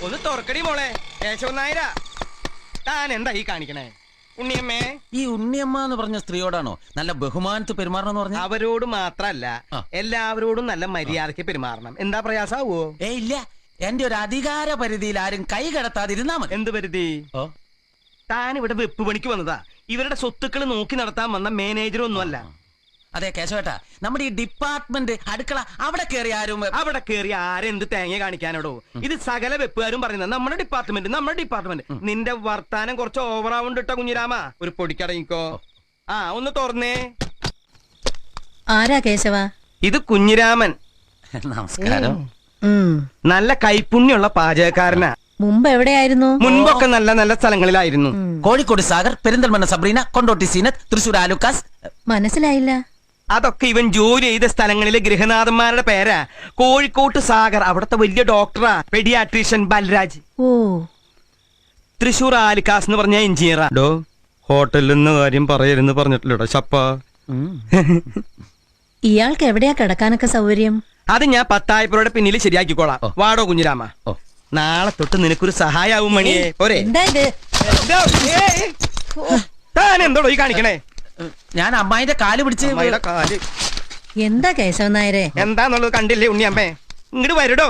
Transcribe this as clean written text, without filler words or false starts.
ഒന്ന് തുറക്കടി മോളെ. കേശവൻ നായരാ, താൻ എന്താ ഈ കാണിക്കണേ? ഉണ്ണിയമ്മേ, ഈ ഉണ്ണിയമ്മ എന്ന് പറഞ്ഞ സ്ത്രീയോടാണോ നല്ല ബഹുമാനത്ത് പെരുമാറണം പറഞ്ഞ? അവരോട് മാത്രല്ല എല്ലാവരോടും നല്ല മര്യാദക്ക് പെരുമാറണം. എന്താ പ്രയാസാവോ? ഇല്ല, എന്റെ ഒരു അധികാര പരിധിയിൽ ആരും കൈ കടത്താതിരുന്നാ മതി. എന്ത് പരിധി? താൻ ഇവിടെ വെപ്പ് പണിക്ക് വന്നതാ. ഇവരുടെ സ്വത്തുക്കൾ നോക്കി നടത്താൻ വന്ന മാനേജർ ഒന്നുമല്ല. അതെ കേശവേട്ടാ, നമ്മുടെ ഈ ഡിപ്പാർട്ട്മെന്റ് അടുക്കള അവിടെ കയറി ആരും ആരെന്ത് തേങ്ങ കാണിക്കാനോടോ? ഇത് സകല വെപ്പുകാരും പറയുന്നത് നമ്മുടെ ഡിപ്പാർട്ട്മെന്റ്. നിന്റെ വർത്താനം കുറച്ച് ഓവറാവുണ്ട് കേട്ടോ കുഞ്ഞിരാമ. ഒരു പൊടിക്കടങ്ങിക്കോ. ഒന്ന് തുറന്നേ. ആരാ കേശവ? ഇത് കുഞ്ഞിരാമൻ. നമസ്കാരം. നല്ല കൈപ്പുണ്യുള്ള പാചകക്കാരനാ. മുമ്പ് എവിടെയായിരുന്നു? മുൻപൊക്കെ നല്ല നല്ല സ്ഥലങ്ങളിലായിരുന്നു. കോഴിക്കോട് സാഗർ, പെരിന്തൽമണ്ണ സബ്രീന, കൊണ്ടോട്ടി സീനത്ത്, തൃശൂർ ആലുക്കാസ്. മനസ്സിലായില്ല. അതൊക്കെ ഇവൻ ജോലി ചെയ്ത സ്ഥലങ്ങളിലെ ഗൃഹനാഥന്മാരുടെ പേരാ. കോഴിക്കോട്ട് സാഗർ അവിടത്തെ വലിയ ഡോക്ടറാ, പെഡിയാട്രീഷ്യൻ ബൽരാജ്. തൃശൂർ ആലിക്കാസ് എന്ന് പറഞ്ഞ എഞ്ചിനീയറാ. ഹോട്ടലിൽ നിന്ന് കാര്യം പറയരുന്ന് പറഞ്ഞിട്ടില്ലടോ ചപ്പ. ഇയാൾക്ക് എവിടെയാ കിടക്കാനൊക്കെ സൗകര്യം? അത് ഞാൻ 10,000 പിന്നിൽ ശരിയാക്കിക്കോളാം. വാടോ കുഞ്ഞിരാമ. നാളെ തൊട്ട് നിനക്കൊരു സഹായാവും മണിയെ. പോരെ? താൻ എന്തോടോ ഈ കാണിക്കണേ? ഞാൻ അമ്മായിന്റെ കാല് പിടിച്ച്. കാല് എന്താ കേശവൻ നായരെ? എന്താന്നുള്ളത് കണ്ടില്ലേ ഉണ്ണിയമ്മേ? ഇങ്ങോട്ട് വരടോ.